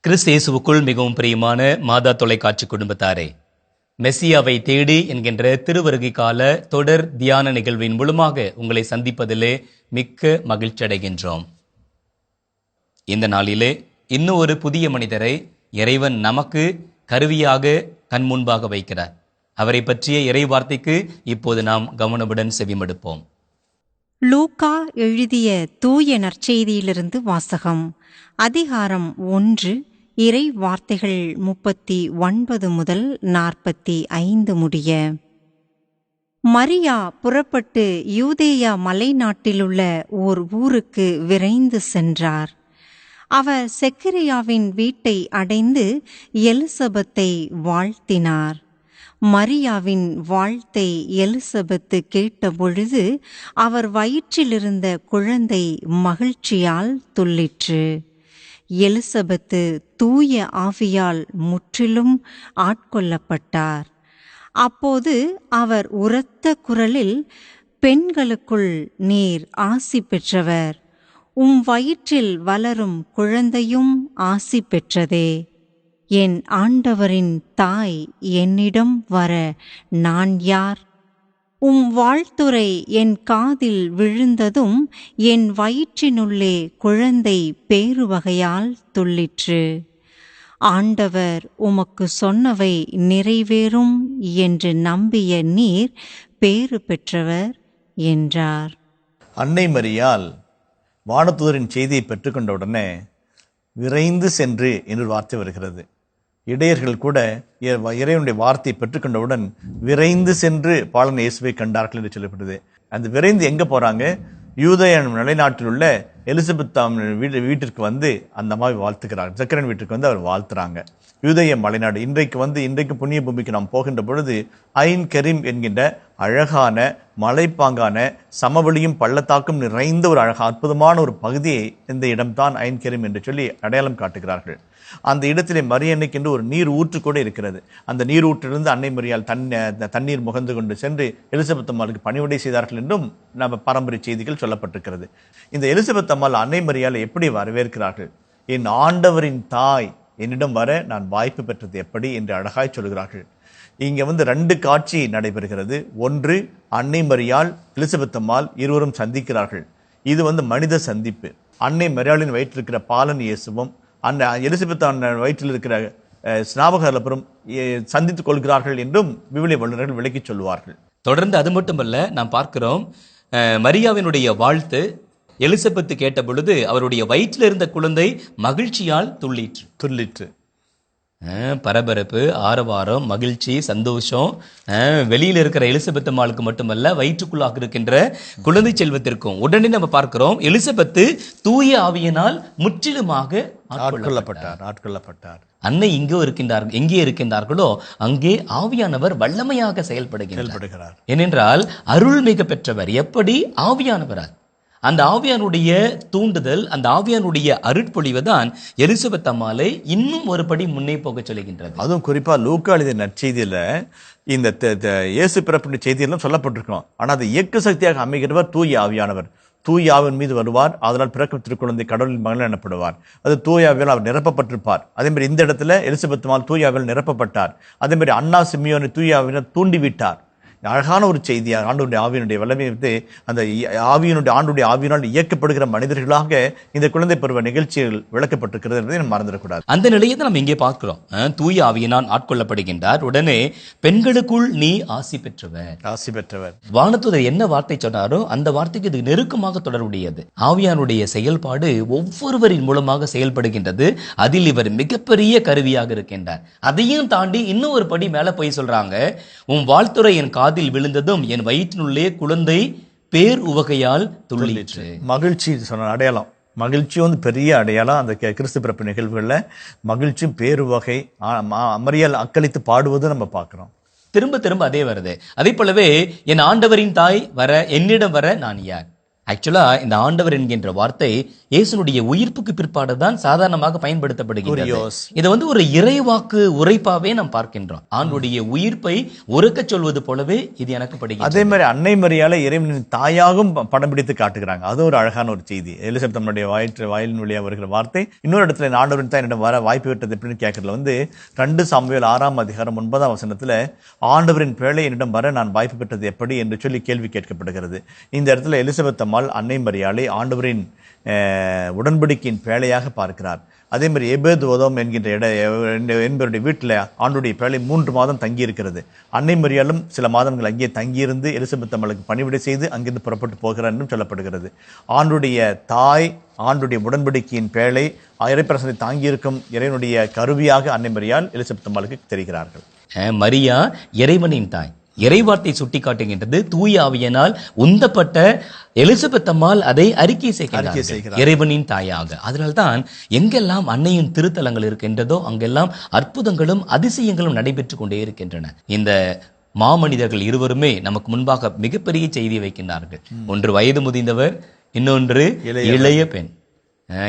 கிறிஸ்து இயேசுவுக்குள் மிகவும் பிரியமான மாதா தொலைக்காட்சி குடும்பத்தாரே, மெசியாவை தேடி என்கின்ற திருவருகை கால தொடர் தியான நிகழ்வின் மூலமாக உங்களை சந்திப்பதிலே மிக்க மகிழ்ச்சி அடைகின்றோம். இந்த நாளிலே இன்னும் ஒரு புதிய மனிதரை இறைவன் நமக்கு கருவியாக கண் முன்பாக வைக்கிறார். அவரை பற்றிய இறை வார்த்தைக்கு இப்போது நாம் கவனமுடன் செவிமடுப்போம். லூக்கா எழுதிய தூய நற்செய்தியிலிருந்து வாசகம். அதிகாரம் 1, இறை வார்த்தைகள் 39 முதல் 45 முடிய. மரியா புறப்பட்டு யூதேயா மலைநாட்டிலுள்ள ஓர் ஊருக்கு விரைந்து சென்றார். அவர் செக்கரியாவின் வீட்டை அடைந்து எலிசபெத்தை வாழ்த்தினார். மரியாவின் வாழ்த்தை எலிசபெத்து கேட்டபொழுது அவர் வயிற்றிலிருந்த குழந்தை மகிழ்ச்சியால் துள்ளிற்று. எலிசபெத்து தூய ஆவியால் முற்றிலும் ஆட்கொள்ளப்பட்டார். அப்போது அவர் உரத்த குரலில், பெண்களுக்குள் நீர் ஆசி பெற்றவர், உம் வயிற்றில் வளரும் குழந்தையும் ஆசி பெற்றதே. என் ஆண்டவரின் தாய் என்னிடம் வர நான் யார்? உம் வாழ்த்துரை என் காதில் விழுந்ததும் என் வயிற்றினுள்ளே குழந்தை பேருவகையால் துள்ளிற்று. ஆண்டவர் உமக்கு சொன்னவை நிறைவேறும் என்று நம்பிய நீர் பேறு பெற்றவர் என்றார். அன்னை மரியாள் வானதூதரின் செய்தியை பெற்றுக்கொண்டவுடனே விரைந்து சென்று என்று வார்த்தை வருகிறது. இடையர்கள் கூட இறைவனுடைய வார்த்தையை பெற்றுக்கொண்டவுடன் விரைந்து சென்று பாலன் இயேசுவை கண்டார்கள் என்று சொல்லப்படுது. அந்த விரைந்து எங்க போறாங்க? யூதேயா நிலைநாட்டில் உள்ள எலிசபெத் வீட்டிற்கு வந்து அந்த அம்மாவை வாழ்த்துக்கிறார். சக்கரன் வீட்டுக்கு வந்து அவர் வாழ்த்துறாங்க. யூதேய மலைநாடு இன்றைக்கு புண்ணிய பூமிக்கு நாம் போகின்ற பொழுது ஐன் கரீம் என்கின்ற அழகான மலைப்பாங்கான சமவெளியும் பள்ளத்தாக்கும் நிறைந்த ஒரு அற்புதமான ஒரு பகுதியை இந்த இடம்தான் ஐன் கரீம் என்று சொல்லி அடையாளம் காட்டுகிறார்கள். அந்த இடத்திலே மரியன்னைக்கு என்று ஒரு நீர் ஊற்று கூட இருக்கிறது. அந்த நீர் ஊற்றிலிருந்து அன்னை மரியாள் தண்ணீர் முகந்து கொண்டு சென்று எலிசபெத் அம்மாளுக்கு பணிவிடை செய்தார்கள் என்றும் நம்ம பாரம்பரிய செய்திகள் சொல்லப்பட்டிருக்கிறது. இந்த எலிசபெத் அம்மாள் அன்னை மரியாளை எப்படி வரவேற்கிறார்கள்? என் ஆண்டவரின் தாய் என்னிடம் வர நான் வாய்ப்பு பெற்றது எப்படி என்று அழகாய் சொல்கிறார்கள். இங்க 2 காட்சி நடைபெறுகிறது. ஒன்று, அன்னை மரியாள் எலிசபெத் அம்மாள் இருவரும் சந்திக்கிறார்கள். இது மனித சந்திப்பு. அன்னை மரியாளின் வயிற்றில் இருக்கிற பாலன் இயேசுவும் அந்த எலிசபெத் வயிற்றில் இருக்கிற ஸ்நாபகரும் சந்தித்துக் கொள்கிறார்கள் என்றும் விவிலிய வல்லுநர்கள் விளக்கி சொல்லுவார்கள். தொடர்ந்து அது மட்டுமல்ல, நாம் பார்க்கிறோம், மரியாவினுடைய வாழ்த்து எலிசபெத்து கேட்ட பொழுது அவருடைய வயிற்றில் இருந்த குழந்தை மகிழ்ச்சியால் துள்ளிற்று. பரபரப்பு, ஆரவாரம், மகிழ்ச்சி, சந்தோஷம் வெளியில் இருக்கிற எலிசபெத் அம்மாளுக்கு மட்டுமல்ல, வயிற்றுக்குள்ளாக இருக்கின்ற குழந்தை செல்வத்திற்கும். உடனே நம்ம பார்க்கிறோம், எலிசபெத்து தூய ஆவியினால் முற்றிலுமாக ஆட்கொள்ளப்பட்டார். அன்னை எங்கே இருக்கின்றார்களோ அங்கே ஆவியானவர் வல்லமையாக செயல்படுகிறார். ஏனென்றால் அருள்மிக பெற்றவர். எப்படி? ஆவியானவரால். அந்த ஆவியானுடைய தூண்டுதல், அந்த ஆவியானுடைய அருட்பொழிவுதான் எலிசபெத் அம்மாளை இன்னும் ஒரு படி முன்னே போக சொல்லுகின்றது. அதுவும் குறிப்பா லூக்கா எழுதிய நற்செய்தியில இந்த இயேசு பிறப்புடைய செய்தியெல்லாம் சொல்லப்பட்டிருக்கோம். ஆனா அது இயக்க சக்தியாக அமைகிறவர் தூய ஆவியானவர். தூய ஆவின் மீது வருவார், அதனால் பிறக்கும் திருக்குழந்தை கடவுளின் மகன் எனப்படுவார். அது தூய ஆவியால் அவர் நிரப்பப்பட்டிருப்பார். அதே மாதிரி இந்த இடத்துல எலிசபெத் அம்மாள் தூய ஆவியால் நிரப்பப்பட்டார். அதே மாதிரி அன்னா சிமியோனை தூய ஆவியினர் தூண்டிவிட்டார். அழகான ஒரு செய்தியாக ஆண்டவருடைய ஆவியினுடைய வல்லமை அந்த ஆண்டவருடைய ஆவியினால் இயக்கப்படுகிற மனிதர்களாக இந்த குழந்தை பருவ நிகழ்ச்சிகள் விளக்கப்பட்டிருக்கிறது என்பதை நம்ம மறந்துடக்கூடாது. அந்த நிலையை தான் நம்ம இங்கே பார்க்கிறோம். தூய ஆவியினால் ஆட்கொள்ளப்படுகின்றார். உடனே பெண்களுக்குள் நீ ஆசி பெற்றவர். வானதூதர் என்ன வார்த்தை சொன்னாரோ அந்த வார்த்தைக்கு இது நெருக்கமாக தொடர்புடையது. ஆவியானுடைய செயல்பாடு ஒவ்வொருவரின் மூலமாக செயல்படுகின்றது. அதில் இவர் மிகப்பெரிய கருவியாக இருக்கின்றார். அதையும் தாண்டி இன்னும் ஒரு படி மேல போய் சொல்றாங்க, உன் வாழ்த்துரை என் காதில் விழுந்ததும் என் வயிற்றினுள்ளே குழந்தை பேர் உவகையால் துள்ளிற்று. மகிழ்ச்சி சொன்ன அடையாளம். மகிழ்ச்சி பெரிய அடையாளம். அந்த கிறிஸ்து பிறப்பு நிகழ்வுகள்ல மகிழ்ச்சியும் பேருவகை மரியாள் அக்களித்து பாடுவது நம்ம பார்க்கிறோம். திரும்ப அதே வருது. அதே போலவே என் ஆண்டவரின் தாய் என்னிடம் வர நான் யார்? ஆக்சுவலா இந்த ஆண்டவர் என்கின்ற வார்த்தை இயேசுனுடைய உயிர்ப்புக்கு பிற்பாடு தான் சாதாரணமாக பயன்படுத்தப்படுகிறது. இது ஒரு இறைவாக்கு உரைப்பாவே நாம் பார்க்கின்றோம். ஆண்டுடைய உயிர்ப்பை உரைக்கச் சொல்வது போலவே இது எனக்கு படுகிறது. அதே மாதிரி அன்னை மரியாதை இறைவனின் தாயாகவும் படம் பிடித்து காட்டுகிறாங்க. அது ஒரு அழகான ஒரு செய்தி. எலிசபெத் தன்னுடைய வாயிலின் வழியா வருகிற வார்த்தை. இன்னொரு இடத்துல ஆண்டவரின் தான் என்னிடம் வர வாய்ப்பு விட்டது எப்படின்னு கேட்கறதுல 2 சாமுவேல் 6ஆம் அதிகாரம் 9ஆம் வசனத்துல ஆண்டவரின் பேழை என்னிடம் வர நான் வாய்ப்பு பெற்றது எப்படி என்று சொல்லி கேள்வி கேட்கப்படுகிறது. இந்த இடத்துல எலிசபெத் அம்மாள் அன்னை மரியாதை ஆண்டவரின் உடன்படிக்கையின் பேழையாக பார்க்கிறார். அதே மாதிரி எபேத் ஓதோம் என்கின்ற என்பவருடைய வீட்டில் ஆண்டுடைய பேழை 3 மாதம் தங்கி இருக்கிறது. அன்னை மரியாளும் சில மாதங்கள் அங்கே தங்கியிருந்து எலிசபெத் அம்மளுக்கு பணிவிடை செய்து அங்கிருந்து புறப்பட்டு போகிறார் என்றும் சொல்லப்படுகிறது. ஆண்டுடைய தாய், ஆண்டுடைய உடன்படிக்கையின் பேழை, இறைப்பிரசனை தாங்கியிருக்கும் இறைவனுடைய கருவியாக அன்னை மரியாள் எலிசபெத் அம்மளுக்கு தெரிகிறார்கள். மரியா இறைவனின் தாய். இறைவார்த்தை சுட்டி காட்டுகின்றது. தூய ஆவியினால் உந்தப்பட்ட எலிசபெத் அம்மாள் அதை அறிக்கை செய்கிறார் இறைவனின் தாயாக. அதனால்தான் எங்கெல்லாம் அன்னையின் திருத்தலங்கள் இருக்கின்றதோ அங்கெல்லாம் அற்புதங்களும் அதிசயங்களும் நடைபெற்று கொண்டே இருக்கின்றன. இந்த மாமனிதர்கள் இருவருமே நமக்கு முன்பாக மிகப்பெரிய செய்தி வைக்கின்றார்கள். ஒன்று வயது முதிர்ந்தவர், இன்னொன்று இளைய பெண்.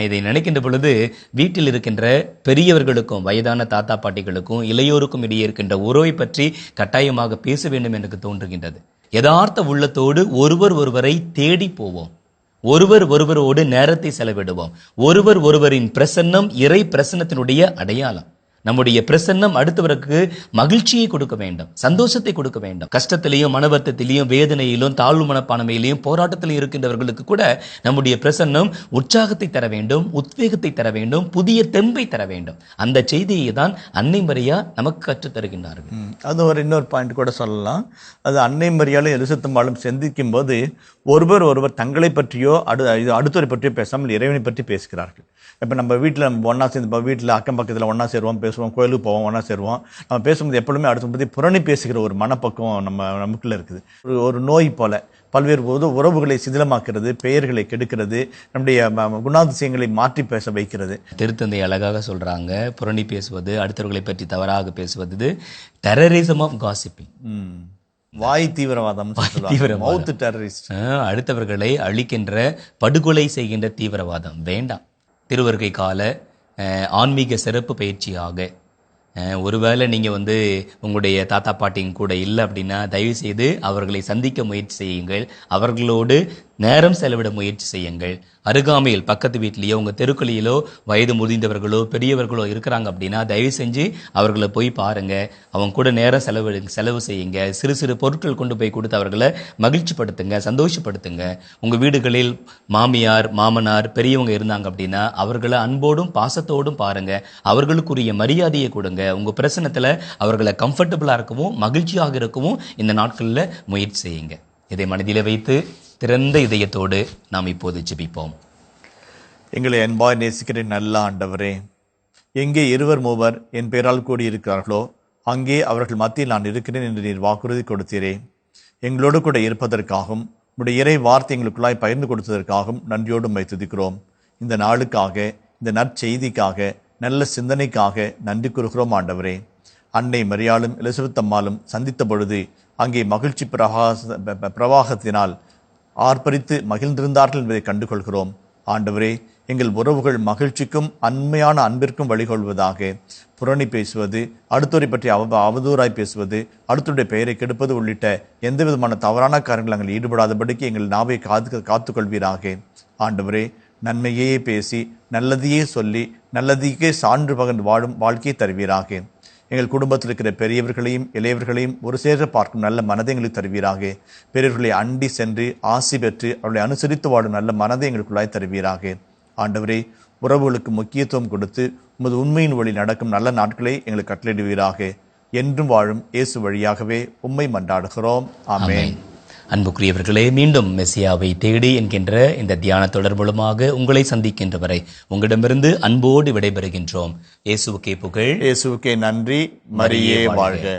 இதை நினைக்கின்ற பொழுது வீட்டில் இருக்கின்ற பெரியவர்களுக்கும் வயதான தாத்தா பாட்டிகளுக்கும் இளையோருக்கும் இடையே இருக்கின்ற உறவை பற்றி கட்டாயமாக பேச வேண்டும் எனக்கு தோன்றுகின்றது. யதார்த்த உள்ளத்தோடு ஒருவரை தேடி போவோம், ஒருவரோடு நேரத்தை செலவிடுவோம். ஒருவரின் பிரசன்னம் இறை பிரசன்னத்தினுடைய அடையாளம். நம்முடைய பிரசன்னம் அடுத்தவருக்கு மகிழ்ச்சியை கொடுக்க வேண்டும், சந்தோஷத்தை கொடுக்க வேண்டும். கஷ்டத்திலையும் மனவர்த்தத்திலையும் வேதனையிலும் தாழ்வு மனப்பான்மையிலையும் போராட்டத்திலும் இருக்கின்றவர்களுக்கு கூட நம்முடைய பிரசன்னம் உற்சாகத்தை தர வேண்டும், உத்வேகத்தை தர வேண்டும், புதிய தெம்பை தர வேண்டும். அந்த செய்தியை தான் அன்னை மரியா நமக்கு கற்றுத் தருகின்றார்கள். அது இன்னொரு பாயிண்ட் கூட சொல்லலாம். அது அன்னை மரியாளும் எலிசபெத் அம்மாளும் சந்திக்கும் போது ஒருவர் தங்களை பற்றியோ அடுத்தவரை பற்றியோ பேசாமல் இறைவனை பற்றி பேசுகிறார்கள். இப்போ நம்ம வீட்டில் ஒன்றா சேர்ந்து வீட்டில் அக்கம் பக்கத்தில் ஒன்றா சேருவோம், பேசுவோம், கோயிலுக்கு போவோம், ஒன்றா சேருவோம். நம்ம பேசும்போது எப்பொழுதுமே அடுத்த பற்றி புரணி பேசுகிற ஒரு மனப்பக்குவம் நமக்குள்ளே இருக்குது. ஒரு நோய் போல பல்வேறு உறவுகளை சிதிலமாக்குறது, பெயர்களை கெடுக்கிறது, நம்முடைய குணாதிசயங்களை மாற்றி பேச வைக்கிறது. திருத்தந்தை அழகாக சொல்றாங்க, புரணி பேசுவது, அடுத்தவர்களை பற்றி தவறாக பேசுவது டெரரிசம் ஆஃப் காசிப்பிங். வாய் தீவிரவாதம், அடுத்தவர்களை அழிக்கின்ற, படுகொலை செய்கின்ற தீவிரவாதம் வேண்டாம். திருவருகை கால ஆன்மீக சிறப்பு பயிற்சியாக ஒருவேளை நீங்கள் உங்களுடைய தாத்தா பாட்டியும் கூட இல்லை அப்படின்னா தயவு செய்து அவர்களை சந்திக்க முயற்சி செய்யுங்கள். அவர்களோடு நேரம் செலவிட முயற்சி செய்யுங்கள். அருகாமையில் பக்கத்து வீட்லேயோ உங்கள் தெருக்களிலோ வயது முதிர்ந்தவர்களோ பெரியவர்களோ இருக்கிறாங்க அப்படின்னா தயவு செஞ்சு அவர்களை போய் பாருங்கள். அவங்க கூட நேரம் செலவு செய்யுங்க. சிறு சிறு பொருட்கள் கொண்டு போய் கொடுத்து அவர்களை மகிழ்ச்சிப்படுத்துங்க, சந்தோஷப்படுத்துங்க. உங்கள் வீடுகளில் மாமியார் மாமனார் பெரியவங்க இருந்தாங்க அப்படின்னா அவர்களை அன்போடும் பாசத்தோடும் பாருங்கள். அவர்களுக்குரிய மரியாதையை கொடுங்க. உங்கள் பிரசனத்தில் அவர்களை கம்ஃபர்டபுளாக இருக்கவும் மகிழ்ச்சியாக இருக்கவும் இந்த நாட்களில் முயற்சி செய்யுங்க. இதை மனதில் வைத்து திறந்த இதயத்தோடு நாம் இப்போது ஜெபிப்போம். எங்களை அன்பாய் நேசிக்கிற நல்ல ஆண்டவரே, எங்கே 2-3 என் பெயரால் கூடியிருக்கிறார்களோ அங்கே அவர்கள் மத்தியில் நான் இருக்கிறேன் என்று நீர் வாக்குறுதி கொடுத்தீரே. எங்களோடு கூட இருப்பதற்காகவும் உடைய இறை வார்த்தை எங்களுக்குள்ளாய் பகிர்ந்து கொடுத்ததற்காகவும் நன்றியோடு மை துதிக்கிறோம். இந்த நாளுக்காக, இந்த நற்செய்திக்காக, நல்ல சிந்தனைக்காக நன்றி கூறுகிறோம் ஆண்டவரே. அன்னை மரியாளும் எலிசபெத் அம்மாளும் சந்தித்த பொழுது அங்கே மகிழ்ச்சி பிரவாகத்தினால் ஆர்ப்பரித்து மகிழ்ந்திருந்தார்கள் என்பதை கண்டுகொள்கிறோம். ஆண்டவரே, எங்கள் உறவுகள் மகிழ்ச்சிக்கும் அண்மையான அன்பிற்கும் வழிகொள்வதாக. புரணி பேசுவது, அடுத்தவரை பற்றி அவதூறாய் பேசுவது, அடுத்தவருடைய பெயரை கெடுப்பது உள்ளிட்ட எந்த விதமான தவறான காரியங்கள் நாங்கள் ஈடுபடாதபடிக்கு எங்கள் நாவை காத்துக்கொள்வீராக. ஆண்டவரே, நன்மையே பேசி நல்லதையே சொல்லி நல்லதையே சான்று பகர்ந்து வாழும் வாழ்க்கையை தருவீராக. எங்கள் குடும்பத்தில் இருக்கிற பெரியவர்களையும் இளையவர்களையும் ஒரு சேர பார்க்கும் நல்ல மனதை எங்களுக்கு தருவீராக. பெரியவர்களை அண்டி சென்று ஆசி பெற்று அவர்களை அனுசரித்து வாழும் நல்ல மனதை எங்களுக்குள்ளாய் தருவீராக. ஆண்டவரே, உறவுகளுக்கு முக்கியத்துவம் கொடுத்து உமது உண்மையின் வழி நடக்கும் நல்ல நாட்களை எங்களுக்கு கட்டளையிடுவீராக. என்றும் வாழும் இயேசு வழியாகவே உம்மை மன்றாடுகிறோம். ஆமென். அன்புக்குரியவர்களே, மீண்டும் மெசியாவை தேடி என்கின்ற இந்த தியான தொடர் மூலமாக உங்களை சந்திக்கின்ற வரை உங்களிடமிருந்து அன்போடு விடைபெறுகின்றோம். இயேசுவுக்கே புகழ், இயேசுவுக்கே நன்றி. மரியே வாழ்க.